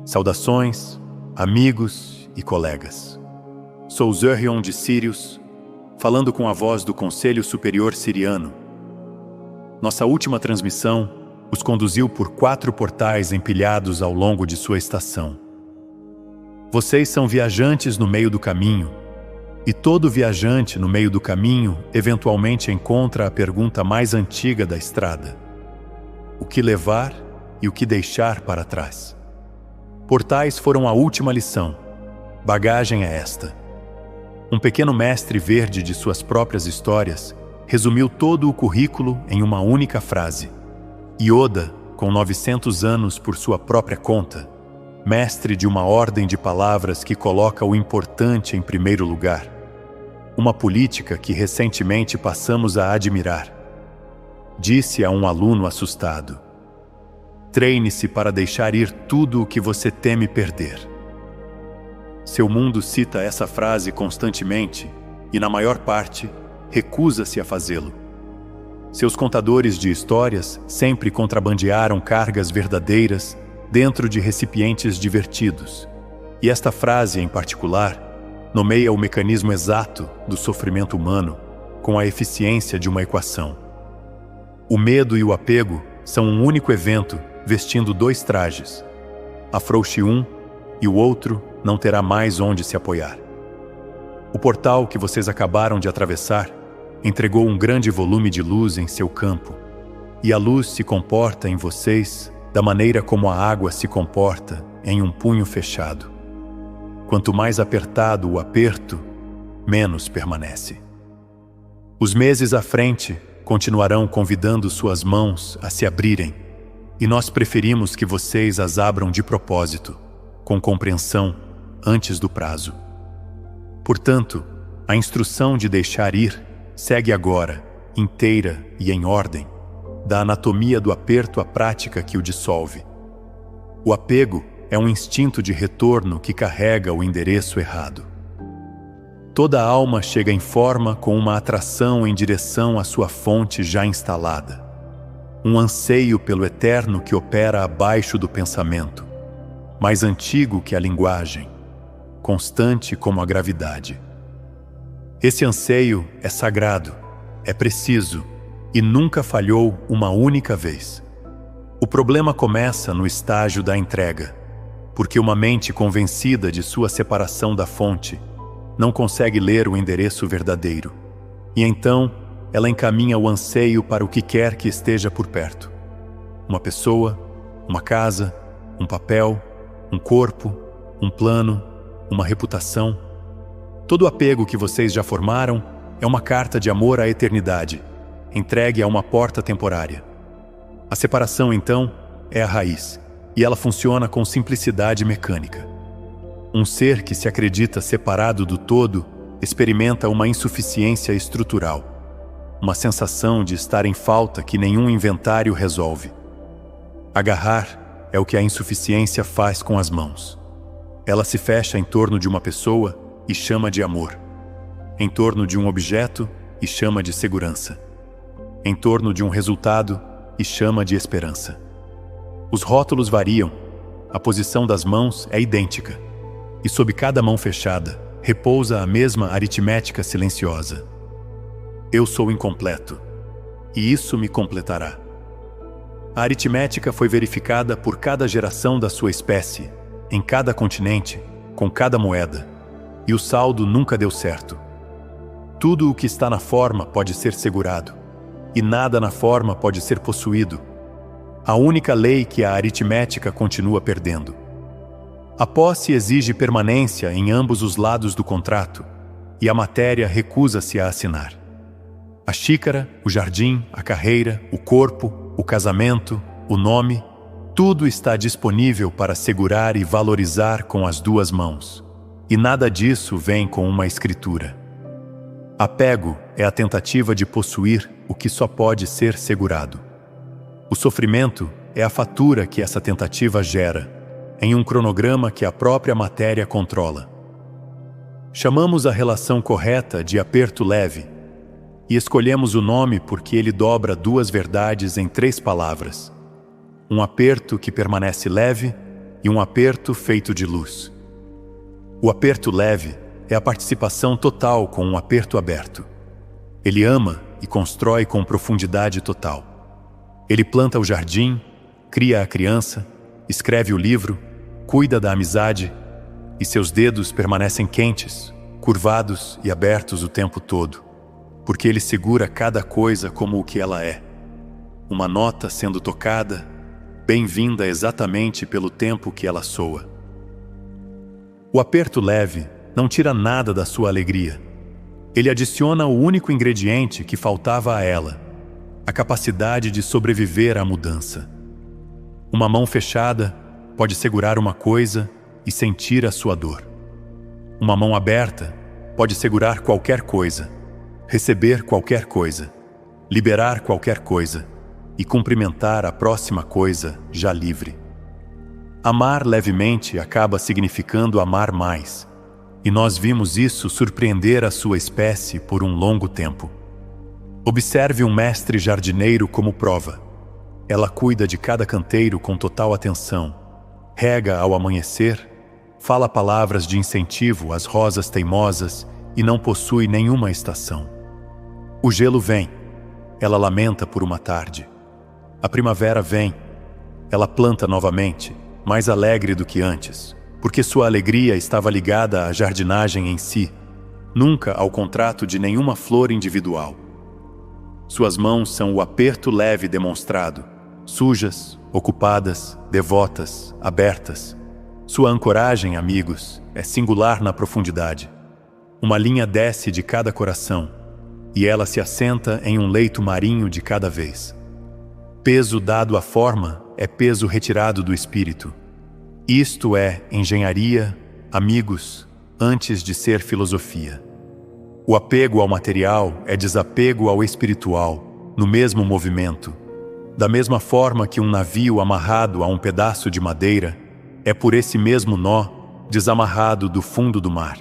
Saudações, amigos e colegas. Sou Zerrion de Sirius, falando com a voz do Conselho Superior Siriano. Nossa última transmissão os conduziu por 4 portais empilhados ao longo de sua estação. Vocês são viajantes no meio do caminho, e todo viajante no meio do caminho eventualmente encontra a pergunta mais antiga da estrada: o que levar e o que deixar para trás? Portais foram a última lição. Bagagem é esta. Um pequeno mestre verde de suas próprias histórias resumiu todo o currículo em uma única frase. Yoda, com 900 anos por sua própria conta, mestre de uma ordem de palavras que coloca o importante em primeiro lugar. Uma política que recentemente passamos a admirar. Disse a um aluno assustado: treine-se para deixar ir tudo o que você teme perder. Seu mundo cita essa frase constantemente e, na maior parte, recusa-se a fazê-lo. Seus contadores de histórias sempre contrabandearam cargas verdadeiras dentro de recipientes divertidos. E esta frase, em particular, nomeia o mecanismo exato do sofrimento humano com a eficiência de uma equação. O medo e o apego são um único evento vestindo 2 trajes. Afrouxe um e o outro não terá mais onde se apoiar. O portal que vocês acabaram de atravessar entregou um grande volume de luz em seu campo, e a luz se comporta em vocês da maneira como a água se comporta em um punho fechado. Quanto mais apertado o aperto, menos permanece. Os meses à frente continuarão convidando suas mãos a se abrirem, e nós preferimos que vocês as abram de propósito, com compreensão, antes do prazo. Portanto, a instrução de deixar ir segue agora, inteira e em ordem, da anatomia do aperto à prática que o dissolve. O apego é um instinto de retorno que carrega o endereço errado. Toda alma chega em forma com uma atração em direção à sua fonte já instalada. Um anseio pelo eterno que opera abaixo do pensamento, mais antigo que a linguagem, constante como a gravidade. Esse anseio é sagrado, é preciso e nunca falhou uma única vez. O problema começa no estágio da entrega, porque uma mente convencida de sua separação da fonte não consegue ler o endereço verdadeiro, e então ela encaminha o anseio para o que quer que esteja por perto. Uma pessoa, uma casa, um papel, um corpo, um plano, uma reputação. Todo apego que vocês já formaram é uma carta de amor à eternidade, entregue a uma porta temporária. A separação, então, é a raiz, e ela funciona com simplicidade mecânica. Um ser que se acredita separado do todo experimenta uma insuficiência estrutural, uma sensação de estar em falta que nenhum inventário resolve. Agarrar é o que a insuficiência faz com as mãos. Ela se fecha em torno de uma pessoa e chama de amor, em torno de um objeto e chama de segurança, em torno de um resultado e chama de esperança. Os rótulos variam, a posição das mãos é idêntica, e sob cada mão fechada repousa a mesma aritmética silenciosa. Eu sou incompleto, e isso me completará. A aritmética foi verificada por cada geração da sua espécie, em cada continente, com cada moeda, e o saldo nunca deu certo. Tudo o que está na forma pode ser segurado, e nada na forma pode ser possuído. A única lei que a aritmética continua perdendo. A posse exige permanência em ambos os lados do contrato, e a matéria recusa-se a assinar. A xícara, o jardim, a carreira, o corpo, o casamento, o nome, tudo está disponível para segurar e valorizar com as 2 mãos. E nada disso vem com uma escritura. Apego é a tentativa de possuir o que só pode ser segurado. O sofrimento é a fatura que essa tentativa gera, em um cronograma que a própria matéria controla. Chamamos a relação correta de aperto leve, e escolhemos o nome porque ele dobra 2 verdades em 3 palavras. Um aperto que permanece leve e um aperto feito de luz. O aperto leve é a participação total com um aperto aberto. Ele ama e constrói com profundidade total. Ele planta o jardim, cria a criança, escreve o livro, cuida da amizade, e seus dedos permanecem quentes, curvados e abertos o tempo todo, porque ele segura cada coisa como o que ela é. Uma nota sendo tocada, bem-vinda exatamente pelo tempo que ela soa. O aperto leve não tira nada da sua alegria. Ele adiciona o único ingrediente que faltava a ela, a capacidade de sobreviver à mudança. Uma mão fechada pode segurar uma coisa e sentir a sua dor. Uma mão aberta pode segurar qualquer coisa, receber qualquer coisa, liberar qualquer coisa e cumprimentar a próxima coisa já livre. Amar levemente acaba significando amar mais, e nós vimos isso surpreender a sua espécie por um longo tempo. Observe um mestre jardineiro como prova. Ela cuida de cada canteiro com total atenção, rega ao amanhecer, fala palavras de incentivo às rosas teimosas e não possui nenhuma estação. O gelo vem, ela lamenta por uma tarde. A primavera vem, ela planta novamente, mais alegre do que antes, porque sua alegria estava ligada à jardinagem em si, nunca ao contrato de nenhuma flor individual. Suas mãos são o aperto leve demonstrado, sujas, ocupadas, devotas, abertas. Sua ancoragem, amigos, é singular na profundidade. Uma linha desce de cada coração, e ela se assenta em um leito marinho de cada vez. Peso dado à forma é peso retirado do espírito. Isto é engenharia, amigos, antes de ser filosofia. O apego ao material é desapego ao espiritual, no mesmo movimento. Da mesma forma que um navio amarrado a um pedaço de madeira é por esse mesmo nó desamarrado do fundo do mar.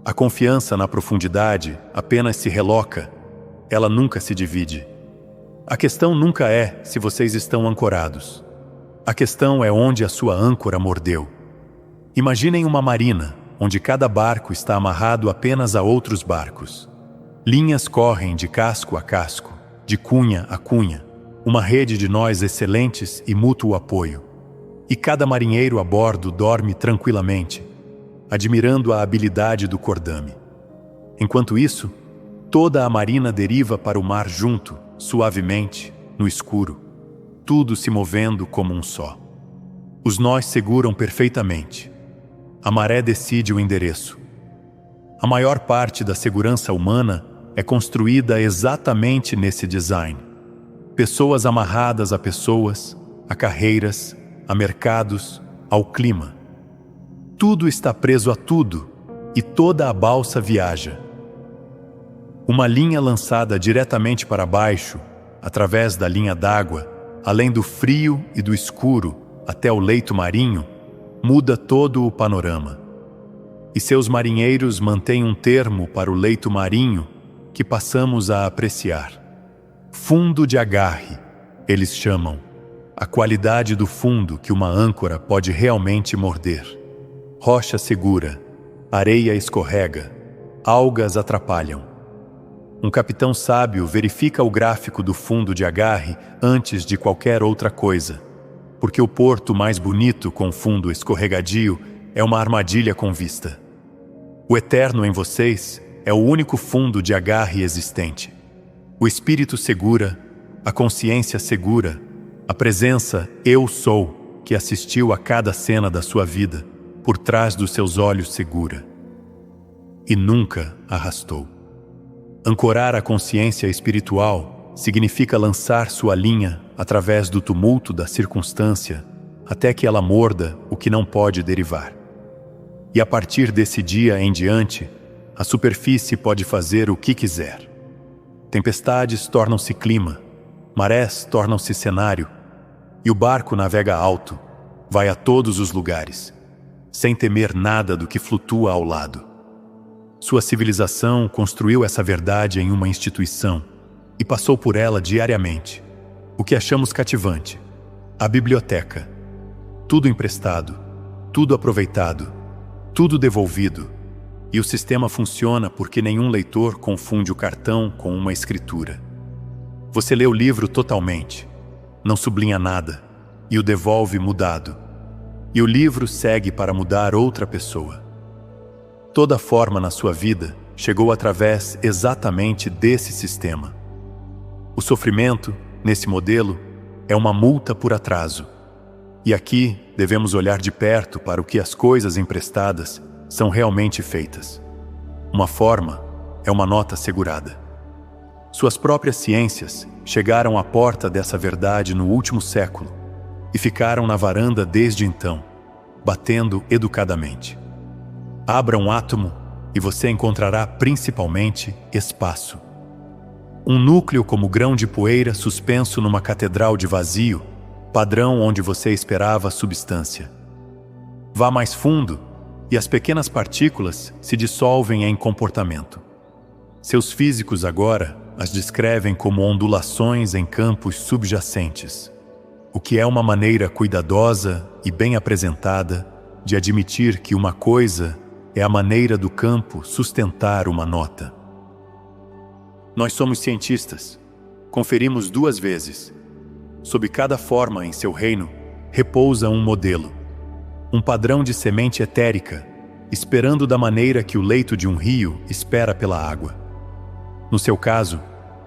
A confiança na profundidade apenas se reloca, ela nunca se divide. A questão nunca é se vocês estão ancorados. A questão é onde a sua âncora mordeu. Imaginem uma marina, onde cada barco está amarrado apenas a outros barcos. Linhas correm de casco a casco, de cunha a cunha, uma rede de nós excelentes e mútuo apoio. E cada marinheiro a bordo dorme tranquilamente, admirando a habilidade do cordame. Enquanto isso, toda a marina deriva para o mar junto, suavemente, no escuro, tudo se movendo como um só. Os nós seguram perfeitamente. A maré decide o endereço. A maior parte da segurança humana é construída exatamente nesse design. Pessoas amarradas a pessoas, a carreiras, a mercados, ao clima. Tudo está preso a tudo e toda a balsa viaja. Uma linha lançada diretamente para baixo, através da linha d'água, além do frio e do escuro até o leito marinho, muda todo o panorama. E seus marinheiros mantêm um termo para o leito marinho que passamos a apreciar. Fundo de agarre, eles chamam, a qualidade do fundo que uma âncora pode realmente morder. Rocha segura, areia escorrega, algas atrapalham. Um capitão sábio verifica o gráfico do fundo de agarre antes de qualquer outra coisa, porque o porto mais bonito com fundo escorregadio é uma armadilha com vista. O eterno em vocês é o único fundo de agarre existente. O espírito segura, a consciência segura, a presença eu sou que assistiu a cada cena da sua vida, por trás dos seus olhos segura. E nunca arrastou. Ancorar a consciência espiritual significa lançar sua linha através do tumulto da circunstância até que ela morda o que não pode derivar. E a partir desse dia em diante, a superfície pode fazer o que quiser. Tempestades tornam-se clima, marés tornam-se cenário, e o barco navega alto, vai a todos os lugares, sem temer nada do que flutua ao lado. Sua civilização construiu essa verdade em uma instituição e passou por ela diariamente. O que achamos cativante, a biblioteca. tudo emprestado, tudo aproveitado, tudo devolvido. E o sistema funciona porque nenhum leitor confunde o cartão com uma escritura. Você lê o livro totalmente, não sublinha nada, e o devolve mudado. E o livro segue para mudar outra pessoa. Toda forma na sua vida chegou através exatamente desse sistema. O sofrimento, nesse modelo, é uma multa por atraso. E aqui devemos olhar de perto para o que as coisas emprestadas são realmente feitas. Uma forma é uma nota segurada. Suas próprias ciências chegaram à porta dessa verdade no último século e ficaram na varanda desde então, batendo educadamente. Abra um átomo e você encontrará principalmente espaço. Um núcleo como grão de poeira suspenso numa catedral de vazio, padrão onde você esperava substância. Vá mais fundo e as pequenas partículas se dissolvem em comportamento. Seus físicos agora as descrevem como ondulações em campos subjacentes, o que é uma maneira cuidadosa e bem apresentada de admitir que uma coisa é a maneira do campo sustentar uma nota. Nós somos cientistas. Conferimos 2 vezes. Sob cada forma em seu reino, repousa um modelo, um padrão de semente etérica, esperando da maneira que o leito de um rio espera pela água. No seu caso,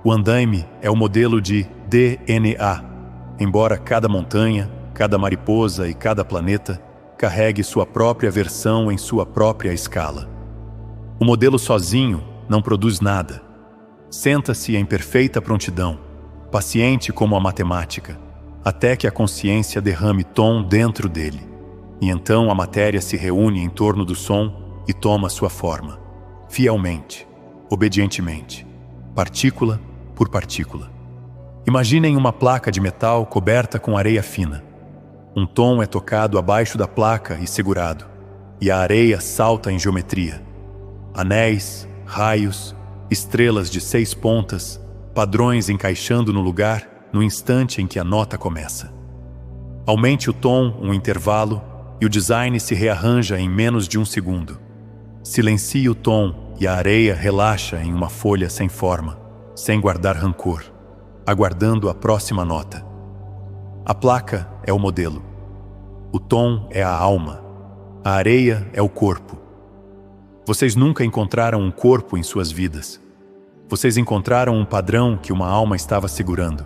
o andaime é o modelo de DNA, embora cada montanha, cada mariposa e cada planeta carregue sua própria versão em sua própria escala. O modelo sozinho não produz nada. Senta-se em perfeita prontidão, paciente como a matemática, até que a consciência derrame tom dentro dele. E então a matéria se reúne em torno do som e toma sua forma, fielmente, obedientemente, partícula por partícula. Imaginem uma placa de metal coberta com areia fina. Um tom é tocado abaixo da placa e segurado, e a areia salta em geometria. Anéis, raios, estrelas de 6 pontas, padrões encaixando no lugar no instante em que a nota começa. Aumente o tom um intervalo e o design se rearranja em menos de 1 segundo. Silencie o tom e a areia relaxa em uma folha sem forma, sem guardar rancor, aguardando a próxima nota. A placa é o modelo. O tom é a alma. A areia é o corpo. Vocês nunca encontraram um corpo em suas vidas. Vocês encontraram um padrão que uma alma estava segurando.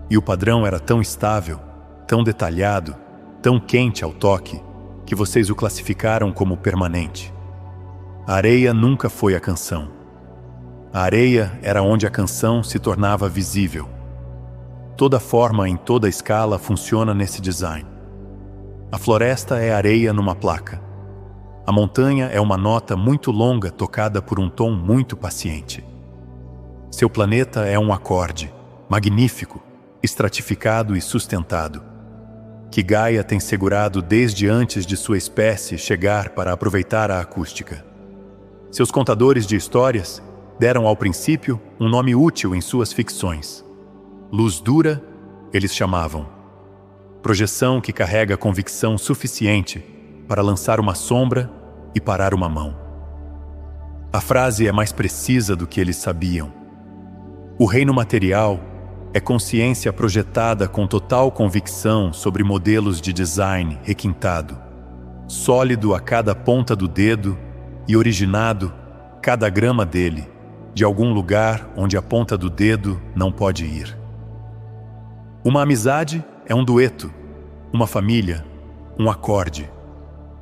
E o padrão era tão estável, tão detalhado, tão quente ao toque, que vocês o classificaram como permanente. A areia nunca foi a canção. A areia era onde a canção se tornava visível. Toda forma em toda escala funciona nesse design. A floresta é areia numa placa. A montanha é uma nota muito longa tocada por um tom muito paciente. Seu planeta é um acorde, magnífico, estratificado e sustentado, que Gaia tem segurado desde antes de sua espécie chegar para aproveitar a acústica. Seus contadores de histórias deram ao princípio um nome útil em suas ficções. Luz dura, eles chamavam. Projeção que carrega convicção suficiente para lançar uma sombra e parar uma mão. A frase é mais precisa do que eles sabiam. O reino material é consciência projetada com total convicção sobre modelos de design requintado, sólido a cada ponta do dedo e originado, cada grama dele, de algum lugar onde a ponta do dedo não pode ir. Uma amizade é um dueto, uma família, um acorde,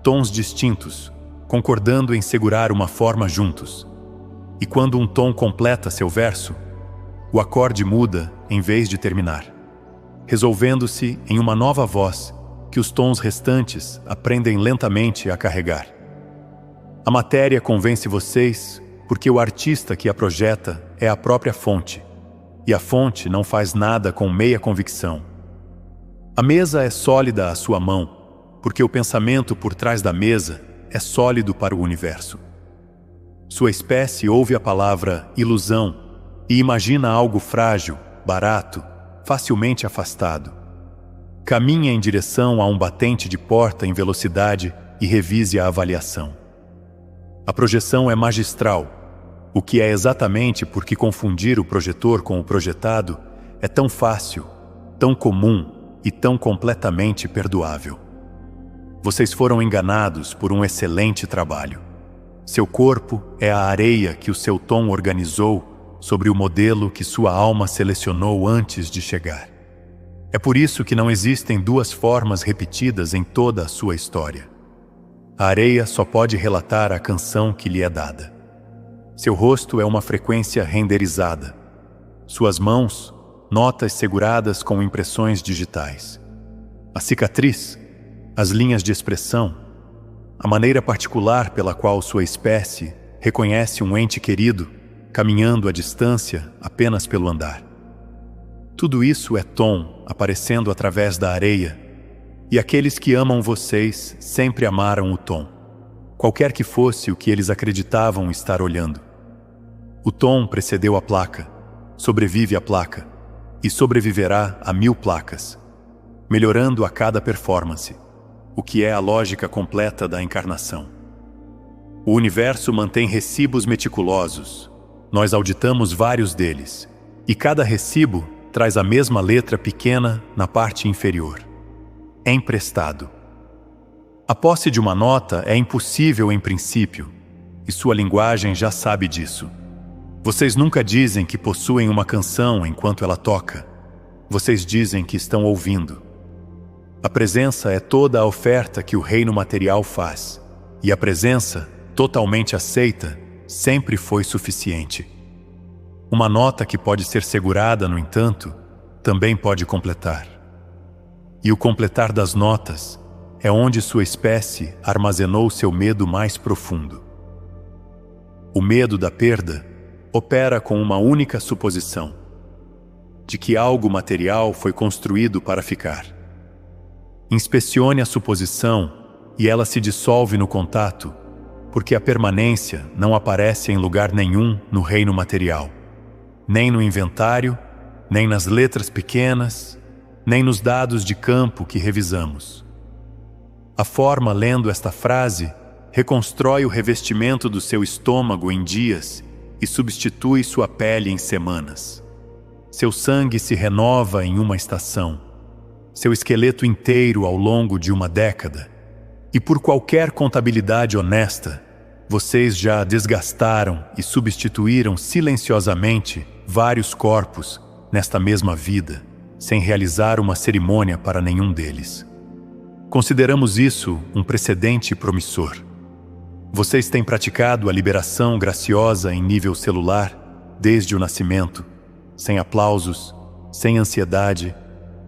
tons distintos, concordando em segurar uma forma juntos. E quando um tom completa seu verso, o acorde muda em vez de terminar, resolvendo-se em uma nova voz que os tons restantes aprendem lentamente a carregar. A matéria convence vocês porque o artista que a projeta é a própria fonte, e a fonte não faz nada com meia convicção. A mesa é sólida à sua mão, porque o pensamento por trás da mesa é sólido para o universo. Sua espécie ouve a palavra ilusão e imagina algo frágil, barato, facilmente afastado. Caminhe em direção a um batente de porta em velocidade e revise a avaliação. A projeção é magistral, o que é exatamente porque confundir o projetor com o projetado é tão fácil, tão comum e tão completamente perdoável. Vocês foram enganados por um excelente trabalho. Seu corpo é a areia que o seu Tom organizou sobre o modelo que sua alma selecionou antes de chegar. É por isso que não existem duas formas repetidas em toda a sua história. A areia só pode relatar a canção que lhe é dada. Seu rosto é uma frequência renderizada. Suas mãos, notas seguradas com impressões digitais. A cicatriz, as linhas de expressão, a maneira particular pela qual sua espécie reconhece um ente querido caminhando à distância apenas pelo andar. Tudo isso é Tom aparecendo através da areia, e aqueles que amam vocês sempre amaram o Tom, qualquer que fosse o que eles acreditavam estar olhando. O Tom precedeu a placa, sobrevive à placa, e sobreviverá a 1000 placas, melhorando a cada performance, o que é a lógica completa da encarnação. O universo mantém recibos meticulosos. Nós auditamos vários deles, e cada recibo traz a mesma letra pequena na parte inferior. Emprestado. A posse de uma nota é impossível em princípio, e sua linguagem já sabe disso. Vocês nunca dizem que possuem uma canção enquanto ela toca. Vocês dizem que estão ouvindo. A presença é toda a oferta que o reino material faz, e a presença, totalmente aceita, sempre foi suficiente. Uma nota que pode ser segurada, no entanto, também pode completar. E o completar das notas é onde sua espécie armazenou seu medo mais profundo. O medo da perda opera com uma única suposição: de que algo material foi construído para ficar. Inspecione a suposição e ela se dissolve no contato, porque a permanência não aparece em lugar nenhum no reino material, nem no inventário, nem nas letras pequenas, nem nos dados de campo que revisamos. A forma lendo esta frase reconstrói o revestimento do seu estômago em dias e substitui sua pele em semanas. Seu sangue se renova em uma estação, seu esqueleto inteiro ao longo de uma década, e por qualquer contabilidade honesta, vocês já desgastaram e substituíram silenciosamente vários corpos nesta mesma vida, sem realizar uma cerimônia para nenhum deles. Consideramos isso um precedente promissor. Vocês têm praticado a liberação graciosa em nível celular desde o nascimento, sem aplausos, sem ansiedade,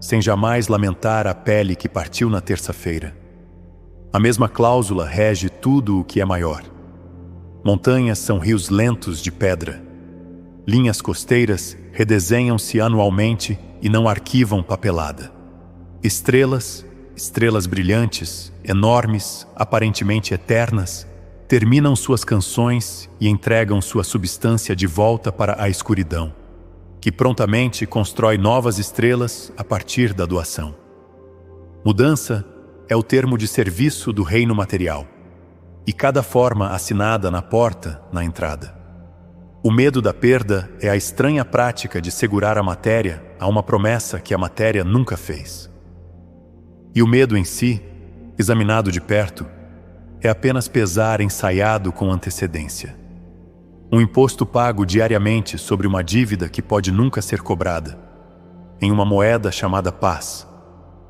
sem jamais lamentar a pele que partiu na terça-feira. A mesma cláusula rege tudo o que é maior. Montanhas são rios lentos de pedra. Linhas costeiras redesenham-se anualmente e não arquivam papelada. Estrelas brilhantes, enormes, aparentemente eternas, terminam suas canções e entregam sua substância de volta para a escuridão, que prontamente constrói novas estrelas a partir da doação. Mudança é o termo de serviço do reino material, e cada forma assinada na porta, na entrada. O medo da perda é a estranha prática de segurar a matéria a uma promessa que a matéria nunca fez. E o medo em si, examinado de perto, é apenas pesar ensaiado com antecedência. Um imposto pago diariamente sobre uma dívida que pode nunca ser cobrada, em uma moeda chamada paz,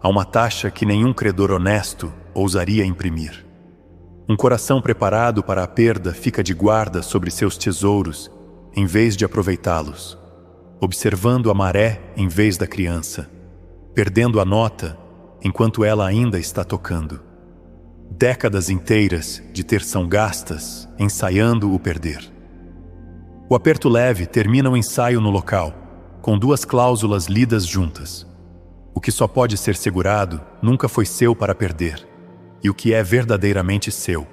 a uma taxa que nenhum credor honesto ousaria imprimir. Um coração preparado para a perda fica de guarda sobre seus tesouros, em vez de aproveitá-los, observando a maré em vez da criança, perdendo a nota enquanto ela ainda está tocando. Décadas inteiras de ter são gastas ensaiando o perder. O aperto leve termina o ensaio no local, com duas cláusulas lidas juntas. O que só pode ser segurado nunca foi seu para perder, e o que é verdadeiramente seu.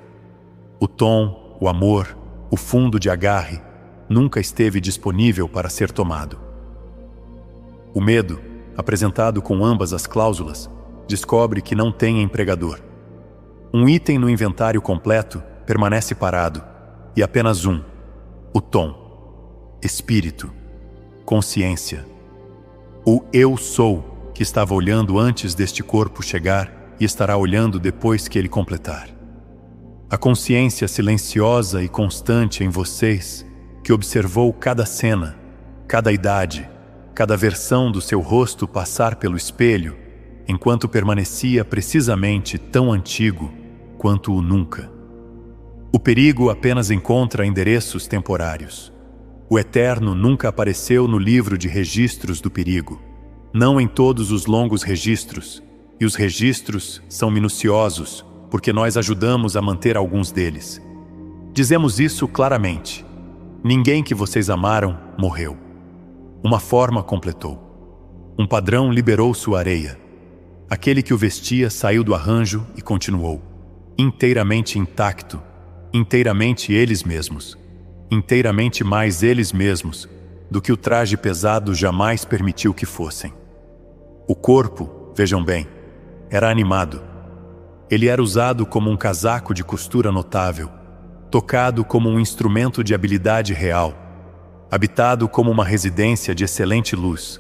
O tom, o amor, o fundo de agarre nunca esteve disponível para ser tomado. O medo, apresentado com ambas as cláusulas, descobre que não tem empregador. Um item no inventário completo permanece parado, e apenas um: o tom, espírito, consciência. O eu sou que estava olhando antes deste corpo chegar e estará olhando depois que ele completar. A consciência silenciosa e constante em vocês, que observou cada cena, cada idade, cada versão do seu rosto passar pelo espelho, enquanto permanecia precisamente tão antigo quanto o nunca. O perigo apenas encontra endereços temporários. O eterno nunca apareceu no livro de registros do perigo, não em todos os longos registros, e os registros são minuciosos, porque nós ajudamos a manter alguns deles. Dizemos isso claramente. Ninguém que vocês amaram morreu. Uma forma completou. Um padrão liberou sua areia. Aquele que o vestia saiu do arranjo e continuou. Inteiramente intacto, inteiramente eles mesmos, inteiramente mais eles mesmos do que o traje pesado jamais permitiu que fossem. O corpo, vejam bem, era animado. Ele era usado como um casaco de costura notável, tocado como um instrumento de habilidade real, habitado como uma residência de excelente luz,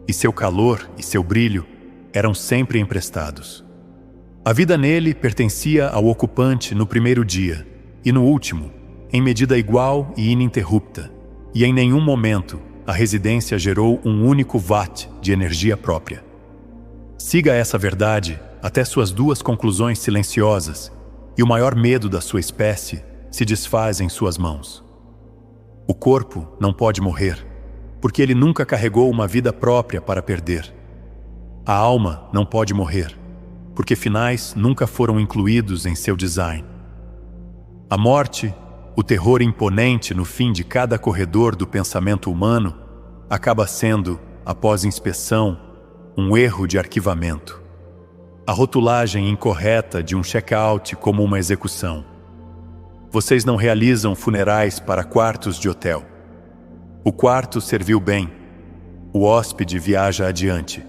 e seu calor e seu brilho eram sempre emprestados. A vida nele pertencia ao ocupante no primeiro dia, e no último, em medida igual e ininterrupta, e em nenhum momento a residência gerou um único watt de energia própria. Siga essa verdade até suas duas conclusões silenciosas, e o maior medo da sua espécie se desfaz em suas mãos. O corpo não pode morrer, porque ele nunca carregou uma vida própria para perder. A alma não pode morrer, porque finais nunca foram incluídos em seu design. A morte, o terror imponente no fim de cada corredor do pensamento humano, acaba sendo, após inspeção, um erro de arquivamento. A rotulagem incorreta de um check-out como uma execução. Vocês não realizam funerais para quartos de hotel. O quarto serviu bem. O hóspede viaja adiante.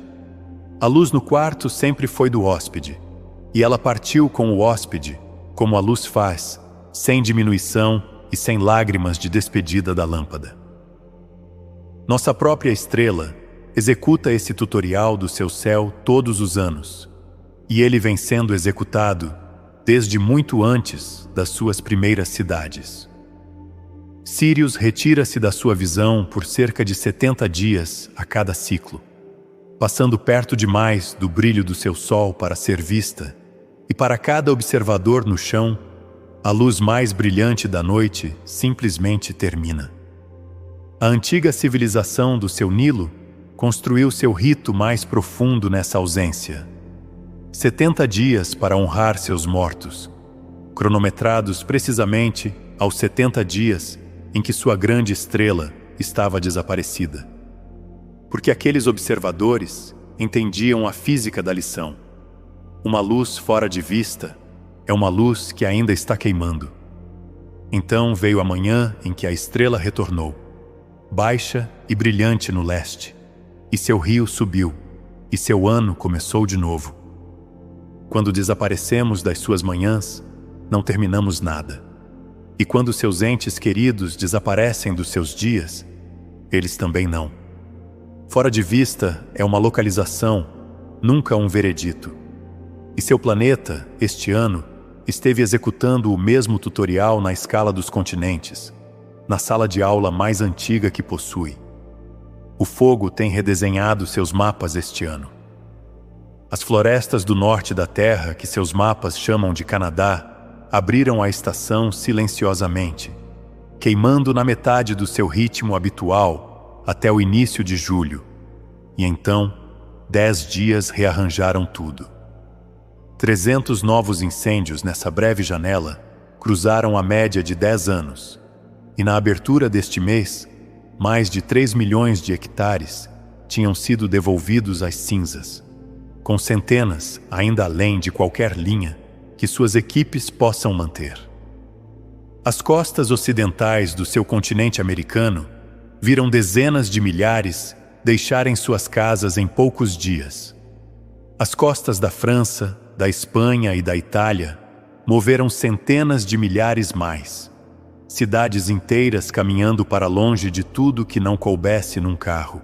A luz no quarto sempre foi do hóspede, e ela partiu com o hóspede, como a luz faz, sem diminuição e sem lágrimas de despedida da lâmpada. Nossa própria estrela executa esse tutorial do seu céu todos os anos, e ele vem sendo executado desde muito antes das suas primeiras cidades. Sírius retira-se da sua visão por cerca de 70 dias a cada ciclo, passando perto demais do brilho do seu sol para ser vista, e para cada observador no chão, a luz mais brilhante da noite simplesmente termina. A antiga civilização do seu Nilo construiu seu rito mais profundo nessa ausência. 70 dias para honrar seus mortos, cronometrados precisamente aos 70 dias em que sua grande estrela estava desaparecida. Porque aqueles observadores entendiam a física da lição. Uma luz fora de vista é uma luz que ainda está queimando. Então veio a manhã em que a estrela retornou, baixa e brilhante no leste, e seu rio subiu, e seu ano começou de novo. Quando desaparecemos das suas manhãs, não terminamos nada. E quando seus entes queridos desaparecem dos seus dias, eles também não. Fora de vista é uma localização, nunca um veredito. E seu planeta, este ano, esteve executando o mesmo tutorial na escala dos continentes, na sala de aula mais antiga que possui. O fogo tem redesenhado seus mapas este ano. As florestas do norte da Terra, que seus mapas chamam de Canadá, abriram a estação silenciosamente, queimando na metade do seu ritmo habitual até o início de julho. E então, 10 dias rearranjaram tudo. 300 novos incêndios nessa breve janela cruzaram a média de 10 anos. E na abertura deste mês, mais de 3 milhões de hectares tinham sido devolvidos às cinzas, com centenas ainda além de qualquer linha que suas equipes possam manter. As costas ocidentais do seu continente americano viram dezenas de milhares deixarem suas casas em poucos dias. As costas da França, da Espanha e da Itália moveram centenas de milhares mais. Cidades inteiras caminhando para longe de tudo que não coubesse num carro.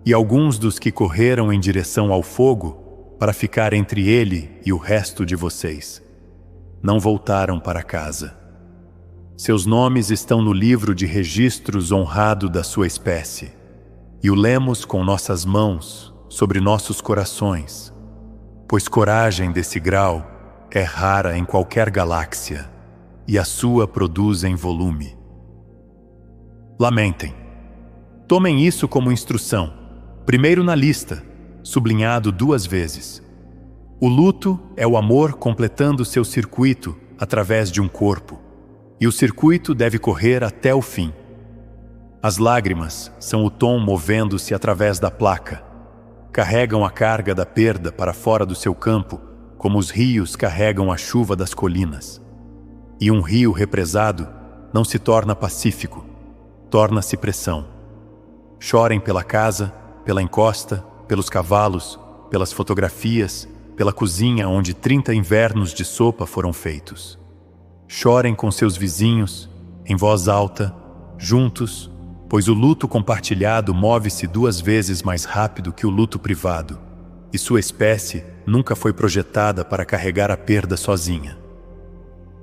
E alguns dos que correram em direção ao fogo para ficar entre ele e o resto de vocês não voltaram para casa. Seus nomes estão no livro de registros honrado da sua espécie, e o lemos com nossas mãos sobre nossos corações, pois coragem desse grau é rara em qualquer galáxia, e a sua produz em volume. Lamentem. Tomem isso como instrução, primeiro na lista, sublinhado 2 vezes. O luto é o amor completando seu circuito através de um corpo, e o circuito deve correr até o fim. As lágrimas são o tom movendo-se através da placa. Carregam a carga da perda para fora do seu campo, como os rios carregam a chuva das colinas. E um rio represado não se torna pacífico, torna-se pressão. Chorem pela casa, pela encosta, pelos cavalos, pelas fotografias, pela cozinha onde 30 invernos de sopa foram feitos. Chorem com seus vizinhos, em voz alta, juntos, pois o luto compartilhado move-se 2 vezes mais rápido que o luto privado, e sua espécie nunca foi projetada para carregar a perda sozinha.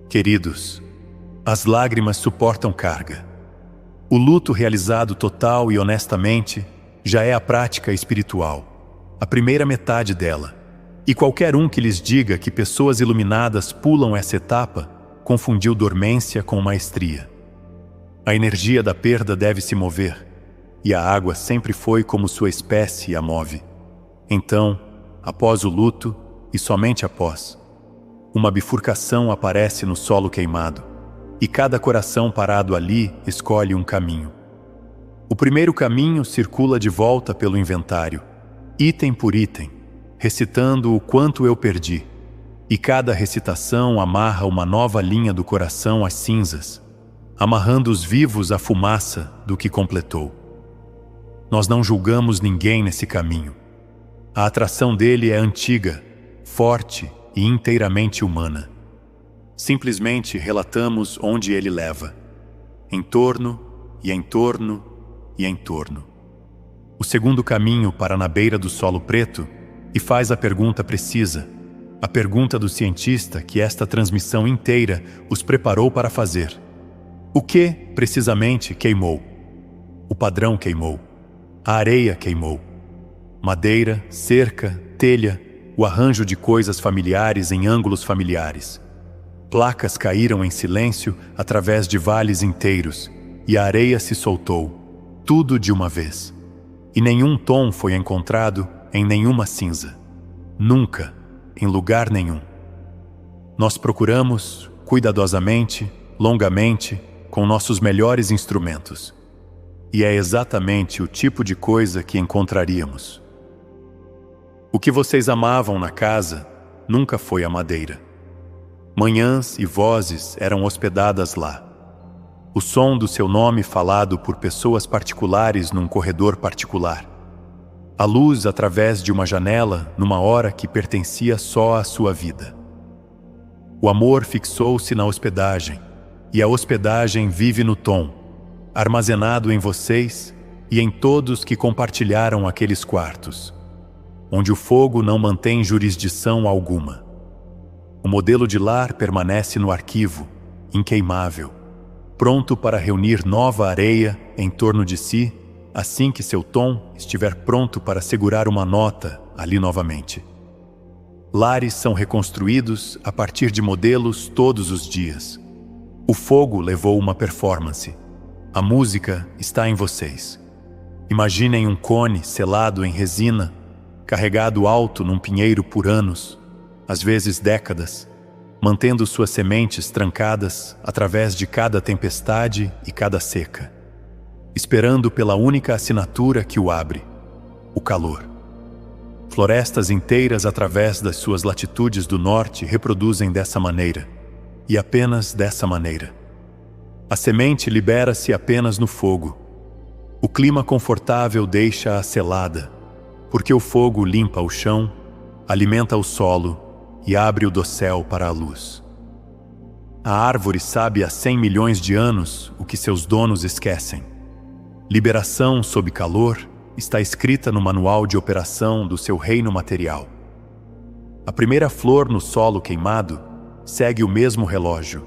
Queridos, as lágrimas suportam carga. O luto realizado total e honestamente já é a prática espiritual, a primeira metade dela, e qualquer um que lhes diga que pessoas iluminadas pulam essa etapa confundiu dormência com maestria. A energia da perda deve se mover, e a água sempre foi como sua espécie a move. Então, após o luto, e somente após, uma bifurcação aparece no solo queimado, e cada coração parado ali escolhe um caminho. O primeiro caminho circula de volta pelo inventário, item por item, recitando o quanto eu perdi, e cada recitação amarra uma nova linha do coração às cinzas, amarrando os vivos à fumaça do que completou. Nós não julgamos ninguém nesse caminho. A atração dele é antiga, forte e inteiramente humana. Simplesmente relatamos onde ele leva, em torno e em torno e em torno. O segundo caminho para na beira do solo preto e faz a pergunta precisa, a pergunta do cientista que esta transmissão inteira os preparou para fazer. O que, precisamente, queimou? O padrão queimou. A areia queimou. Madeira, cerca, telha, o arranjo de coisas familiares em ângulos familiares. Placas caíram em silêncio através de vales inteiros, e a areia se soltou, tudo de uma vez. E nenhum tom foi encontrado em nenhuma cinza. Nunca, em lugar nenhum. Nós procuramos, cuidadosamente, longamente, com nossos melhores instrumentos. E é exatamente o tipo de coisa que encontraríamos. O que vocês amavam na casa nunca foi a madeira. Manhãs e vozes eram hospedadas lá. O som do seu nome falado por pessoas particulares num corredor particular. A luz através de uma janela numa hora que pertencia só à sua vida. O amor fixou-se na hospedagem, e a hospedagem vive no tom, armazenado em vocês e em todos que compartilharam aqueles quartos, onde o fogo não mantém jurisdição alguma. O modelo de lar permanece no arquivo, inqueimável, pronto para reunir nova areia em torno de si, assim que seu tom estiver pronto para segurar uma nota ali novamente. Lares são reconstruídos a partir de modelos todos os dias. O fogo levou uma performance. A música está em vocês. Imaginem um cone selado em resina, carregado alto num pinheiro por anos, às vezes décadas, mantendo suas sementes trancadas através de cada tempestade e cada seca, esperando pela única assinatura que o abre, o calor. Florestas inteiras através das suas latitudes do norte reproduzem dessa maneira, e apenas dessa maneira. A semente libera-se apenas no fogo. O clima confortável deixa-a selada, porque o fogo limpa o chão, alimenta o solo e abre o dossel para a luz. A árvore sabe há 100 milhões de anos o que seus donos esquecem. Liberação sob calor está escrita no manual de operação do seu reino material. A primeira flor no solo queimado segue o mesmo relógio.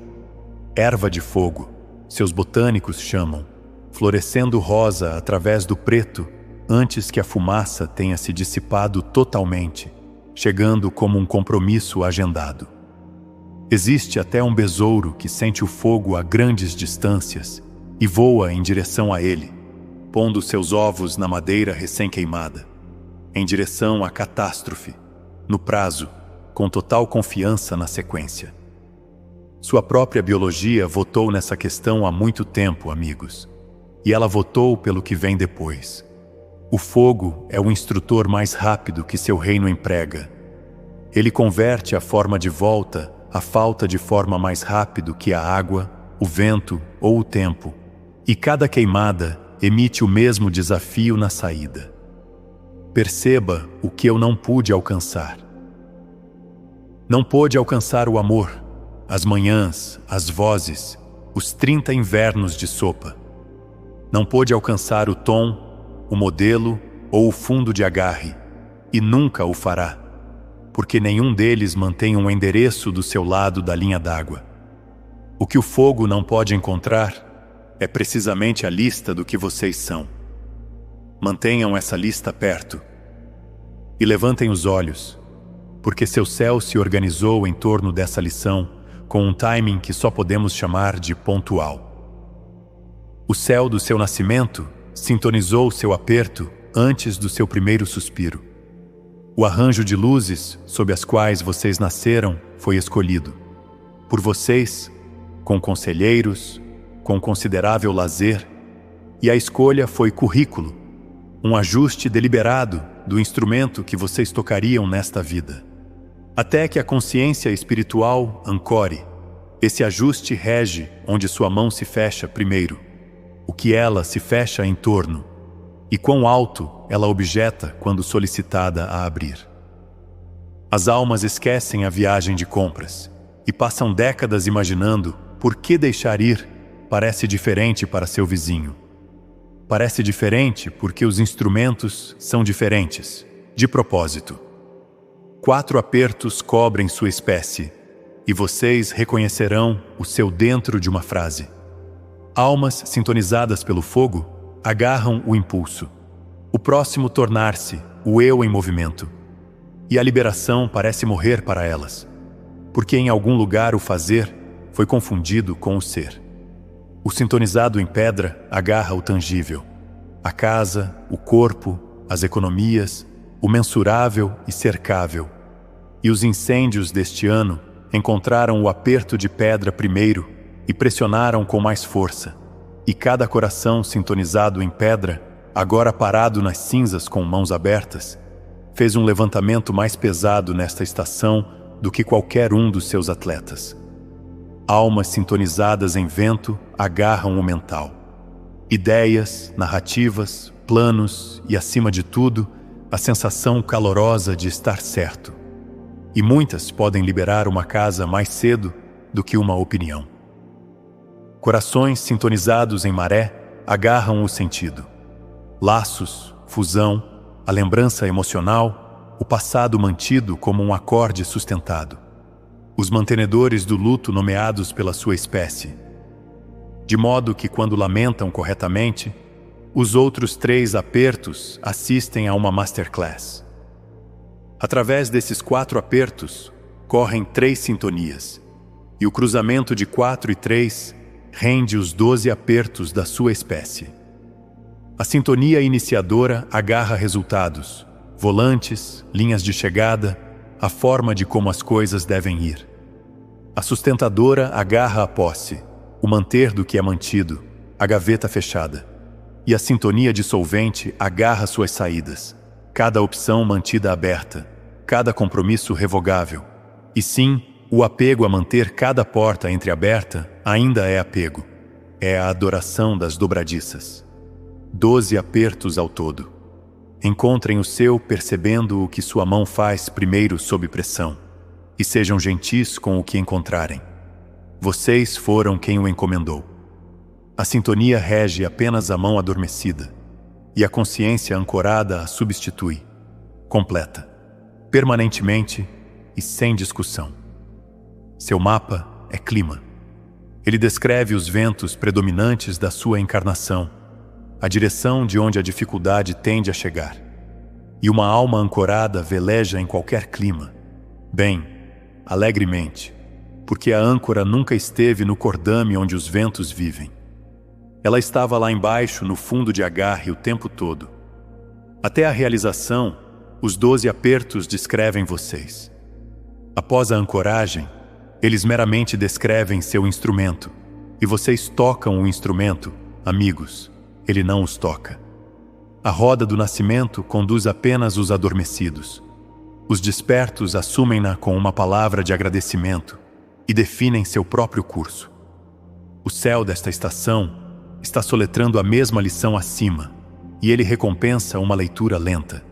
Erva de fogo, seus botânicos chamam, florescendo rosa através do preto antes que a fumaça tenha se dissipado totalmente, chegando como um compromisso agendado. Existe até um besouro que sente o fogo a grandes distâncias e voa em direção a ele, pondo seus ovos na madeira recém-queimada, em direção à catástrofe, no prazo, com total confiança na sequência. Sua própria biologia votou nessa questão há muito tempo, amigos, e ela votou pelo que vem depois. O fogo é o instrutor mais rápido que seu reino emprega. Ele converte a forma de volta à falta de forma mais rápido que a água, o vento ou o tempo, e cada queimada emite o mesmo desafio na saída. Perceba o que eu não pude alcançar. Não pôde alcançar o amor, as manhãs, as vozes, os 30 invernos de sopa. Não pôde alcançar o tom, o modelo ou o fundo de agarre, e nunca o fará, porque nenhum deles mantém um endereço do seu lado da linha d'água. O que o fogo não pode encontrar é precisamente a lista do que vocês são. Mantenham essa lista perto e levantem os olhos, porque seu céu se organizou em torno dessa lição com um timing que só podemos chamar de pontual. O céu do seu nascimento sintonizou seu aperto antes do seu primeiro suspiro. O arranjo de luzes sob as quais vocês nasceram foi escolhido por vocês, com conselheiros, com considerável lazer, e a escolha foi currículo, um ajuste deliberado do instrumento que vocês tocariam nesta vida. Até que a consciência espiritual ancore, esse ajuste rege onde sua mão se fecha primeiro, o que ela se fecha em torno, e quão alto ela objeta quando solicitada a abrir. As almas esquecem a viagem de compras e passam décadas imaginando por que deixar ir parece diferente para seu vizinho. Parece diferente porque os instrumentos são diferentes, de propósito. 4 apertos cobrem sua espécie, e vocês reconhecerão o seu dentro de uma frase. Almas sintonizadas pelo fogo agarram o impulso. O próximo tornar-se o eu em movimento. E a liberação parece morrer para elas, porque em algum lugar o fazer foi confundido com o ser. O sintonizado em pedra agarra o tangível. A casa, o corpo, as economias, o mensurável e cercável. E os incêndios deste ano encontraram o aperto de pedra primeiro e pressionaram com mais força. E cada coração sintonizado em pedra, agora parado nas cinzas com mãos abertas, fez um levantamento mais pesado nesta estação do que qualquer um dos seus atletas. Almas sintonizadas em vento agarram o mental. Ideias, narrativas, planos e, acima de tudo, a sensação calorosa de estar certo. E muitas podem liberar uma casa mais cedo do que uma opinião. Corações sintonizados em maré agarram o sentido. Laços, fusão, a lembrança emocional, o passado mantido como um acorde sustentado. Os mantenedores do luto nomeados pela sua espécie. De modo que, quando lamentam corretamente, os outros 3 apertos assistem a uma masterclass. Através desses 4 apertos, correm 3 sintonias, e o cruzamento de 4 e 3 rende os 12 apertos da sua espécie. A sintonia iniciadora agarra resultados, volantes, linhas de chegada, a forma de como as coisas devem ir. A sustentadora agarra a posse, o manter do que é mantido, a gaveta fechada. E a sintonia dissolvente agarra suas saídas, cada opção mantida aberta, cada compromisso revogável. E sim, o apego a manter cada porta entreaberta ainda é apego. É a adoração das dobradiças. 12 apertos ao todo. Encontrem o seu percebendo o que sua mão faz primeiro sob pressão, e sejam gentis com o que encontrarem. Vocês foram quem o encomendou. A sintonia rege apenas a mão adormecida, e a consciência ancorada a substitui, completa, permanentemente e sem discussão. Seu mapa é clima. Ele descreve os ventos predominantes da sua encarnação, a direção de onde a dificuldade tende a chegar. E uma alma ancorada veleja em qualquer clima, bem, alegremente, porque a âncora nunca esteve no cordame onde os ventos vivem. Ela estava lá embaixo, no fundo de agarre, o tempo todo. Até a realização, os 12 apertos descrevem vocês. Após a ancoragem, eles meramente descrevem seu instrumento, e vocês tocam o instrumento, amigos. Ele não os toca. A roda do nascimento conduz apenas os adormecidos. Os despertos assumem-na com uma palavra de agradecimento e definem seu próprio curso. O céu desta estação está soletrando a mesma lição acima, e ele recompensa uma leitura lenta.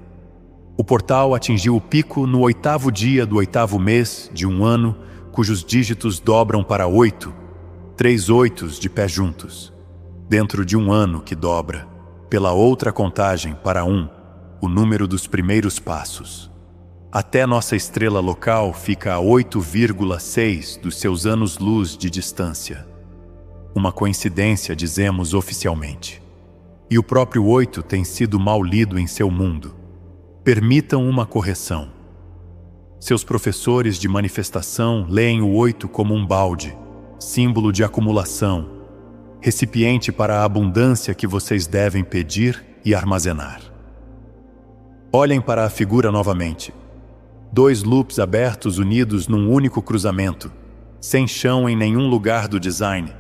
O portal atingiu o pico no 8º dia do 8º mês de um ano, cujos dígitos dobram para 8, 3 oitos de pé juntos. Dentro de um ano que dobra, pela outra contagem para 1, o número dos primeiros passos. Até nossa estrela local fica a 8,6 dos seus anos-luz de distância. Uma coincidência, dizemos oficialmente. E o próprio 8 tem sido mal lido em seu mundo. Permitam uma correção. Seus professores de manifestação leem o 8 como um balde, símbolo de acumulação, recipiente para a abundância que vocês devem pedir e armazenar. Olhem para a figura novamente. 2 loops abertos unidos num único cruzamento, sem chão em nenhum lugar do design,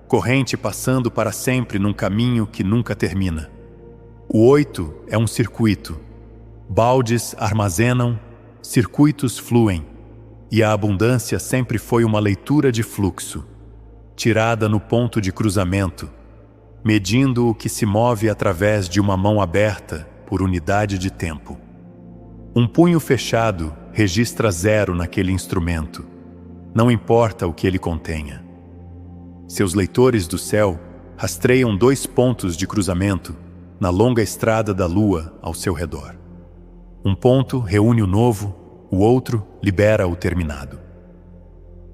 corrente passando para sempre num caminho que nunca termina. O 8 é um circuito. Baldes armazenam, circuitos fluem, e a abundância sempre foi uma leitura de fluxo, tirada no ponto de cruzamento, medindo o que se move através de uma mão aberta por unidade de tempo. Um punho fechado registra 0 naquele instrumento, não importa o que ele contenha. Seus leitores do céu rastreiam 2 pontos de cruzamento na longa estrada da lua ao seu redor. Um ponto reúne o novo, o outro libera o terminado.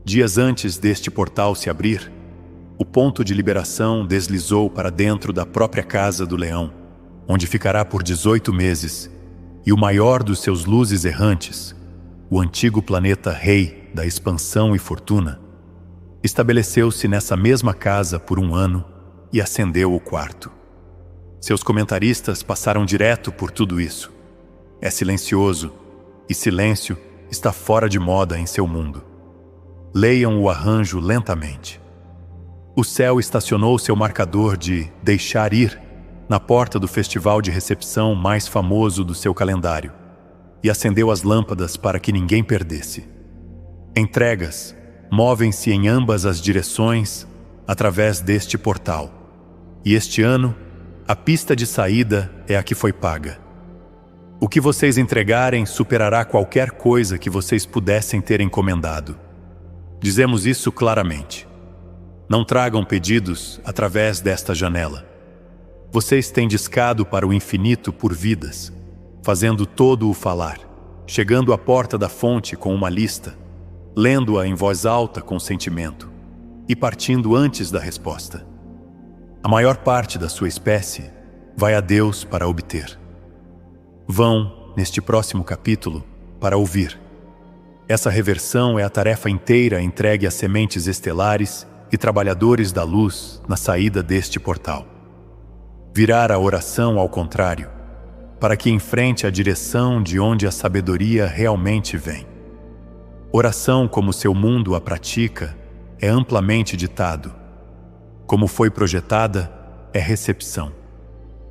Dias antes deste portal se abrir, o ponto de liberação deslizou para dentro da própria casa do leão, onde ficará por 18 meses, e o maior dos seus luzes errantes, o antigo planeta rei da expansão e fortuna, estabeleceu-se nessa mesma casa por 1 ano e acendeu o quarto. Seus comentaristas passaram direto por tudo isso. É silencioso, e silêncio está fora de moda em seu mundo. Leiam o arranjo lentamente. O céu estacionou seu marcador de deixar ir na porta do festival de recepção mais famoso do seu calendário e acendeu as lâmpadas para que ninguém perdesse. Entregas movem-se em ambas as direções através deste portal. E este ano, a pista de saída é a que foi paga. O que vocês entregarem superará qualquer coisa que vocês pudessem ter encomendado. Dizemos isso claramente. Não tragam pedidos através desta janela. Vocês têm discado para o infinito por vidas, fazendo todo o falar, chegando à porta da fonte com uma lista, lendo-a em voz alta com sentimento e partindo antes da resposta. A maior parte da sua espécie vai a Deus para obter. Vão, neste próximo capítulo, para ouvir. Essa reversão é a tarefa inteira entregue a sementes estelares e trabalhadores da luz na saída deste portal. Virar a oração ao contrário, para que enfrente a direção de onde a sabedoria realmente vem. Oração como seu mundo a pratica é amplamente ditado. Como foi projetada, é recepção.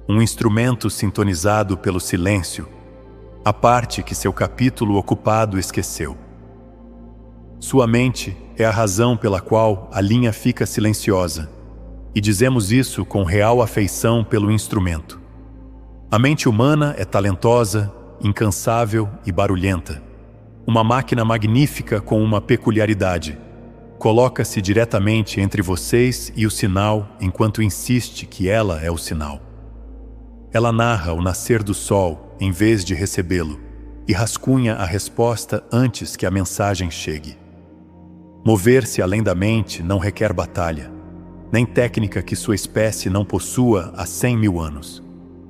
Um instrumento sintonizado pelo silêncio, a parte que seu capítulo ocupado esqueceu. Sua mente é a razão pela qual a linha fica silenciosa, e dizemos isso com real afeição pelo instrumento. A mente humana é talentosa, incansável e barulhenta. Uma máquina magnífica com uma peculiaridade. Coloca-se diretamente entre vocês e o sinal enquanto insiste que ela é o sinal. Ela narra o nascer do sol em vez de recebê-lo e rascunha a resposta antes que a mensagem chegue. Mover-se além da mente não requer batalha, nem técnica que sua espécie não possua há 100.000 anos.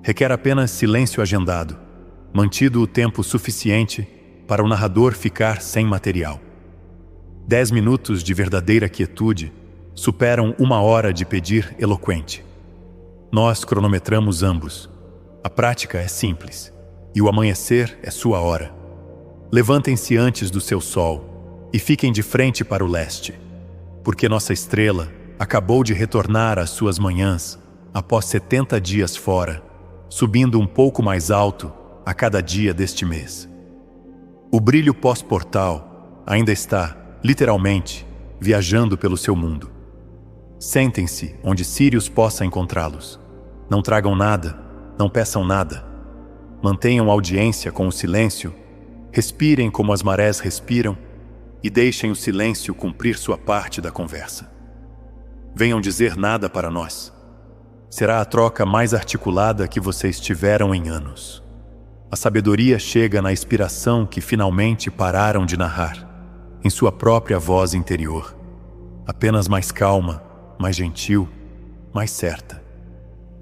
Requer apenas silêncio agendado, mantido o tempo suficiente para o narrador ficar sem material. 10 minutos de verdadeira quietude superam 1 hora de pedir eloquente. Nós cronometramos ambos. A prática é simples, e o amanhecer é sua hora. Levantem-se antes do seu sol e fiquem de frente para o leste, porque nossa estrela acabou de retornar às suas manhãs após 70 dias fora, subindo um pouco mais alto a cada dia deste mês. O brilho pós-portal ainda está, literalmente, viajando pelo seu mundo. Sentem-se onde Sírius possa encontrá-los. Não tragam nada, não peçam nada. Mantenham audiência com o silêncio, respirem como as marés respiram e deixem o silêncio cumprir sua parte da conversa. Venham dizer nada para nós. Será a troca mais articulada que vocês tiveram em anos. A sabedoria chega na inspiração que finalmente pararam de narrar, em sua própria voz interior, apenas mais calma, mais gentil, mais certa.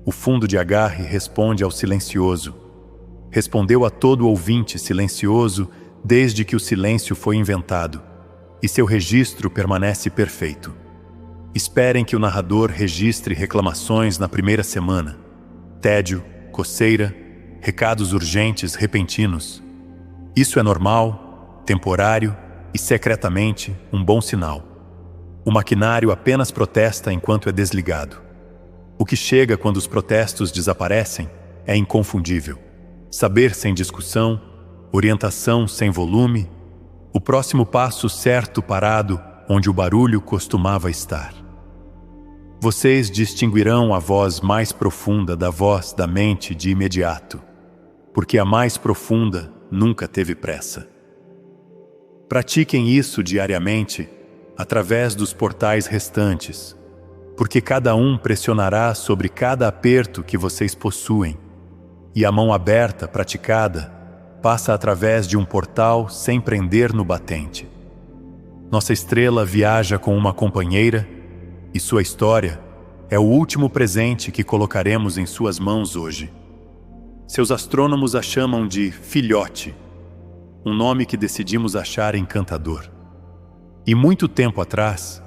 O fundo de agarre responde ao silencioso. Respondeu a todo ouvinte silencioso desde que o silêncio foi inventado, e seu registro permanece perfeito. Esperem que o narrador registre reclamações na primeira semana, tédio, coceira, recados urgentes repentinos. Isso é normal, temporário e secretamente um bom sinal. O maquinário apenas protesta enquanto é desligado. O que chega quando os protestos desaparecem é inconfundível. Saber sem discussão, orientação sem volume, o próximo passo certo parado onde o barulho costumava estar. Vocês distinguirão a voz mais profunda da voz da mente de imediato, porque a mais profunda nunca teve pressa. Pratiquem isso diariamente através dos portais restantes, porque cada um pressionará sobre cada aperto que vocês possuem, e a mão aberta praticada passa através de um portal sem prender no batente. Nossa estrela viaja com uma companheira e sua história é o último presente que colocaremos em suas mãos hoje. Seus astrônomos a chamam de filhote, um nome que decidimos achar encantador. E muito tempo atrás,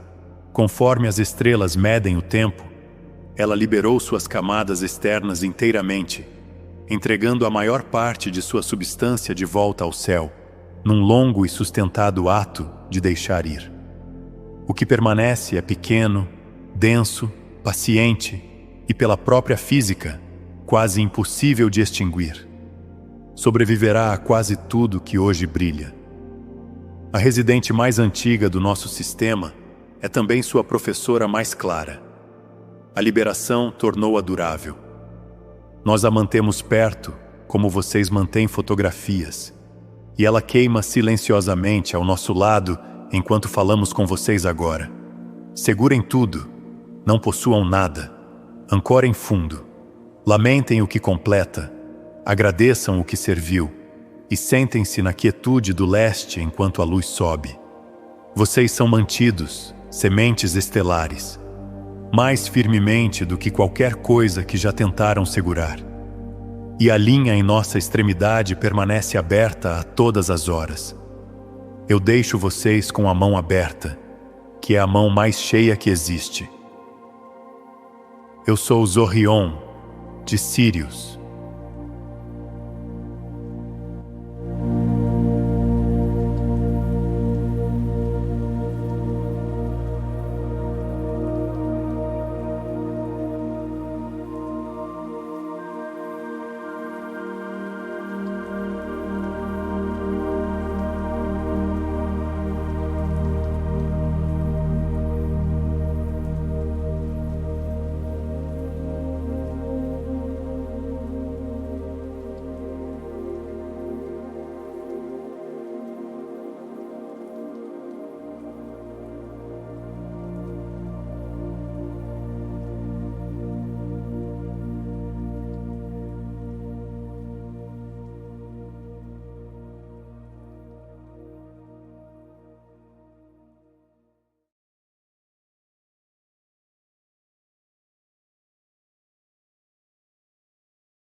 conforme as estrelas medem o tempo, ela liberou suas camadas externas inteiramente, entregando a maior parte de sua substância de volta ao céu, num longo e sustentado ato de deixar ir. O que permanece é pequeno, denso, paciente e, pela própria física, quase impossível de extinguir. Sobreviverá a quase tudo que hoje brilha. A residente mais antiga do nosso sistema é também sua professora mais clara. A liberação tornou-a durável. Nós a mantemos perto, como vocês mantêm fotografias, e ela queima silenciosamente ao nosso lado enquanto falamos com vocês agora. Segurem tudo, não possuam nada, ancorem fundo, lamentem o que completa, agradeçam o que serviu e sentem-se na quietude do leste enquanto a luz sobe. Vocês são mantidos, sementes estelares, mais firmemente do que qualquer coisa que já tentaram segurar. E a linha em nossa extremidade permanece aberta a todas as horas. Eu deixo vocês com a mão aberta, que é a mão mais cheia que existe. Eu sou Zorion, de Sírius.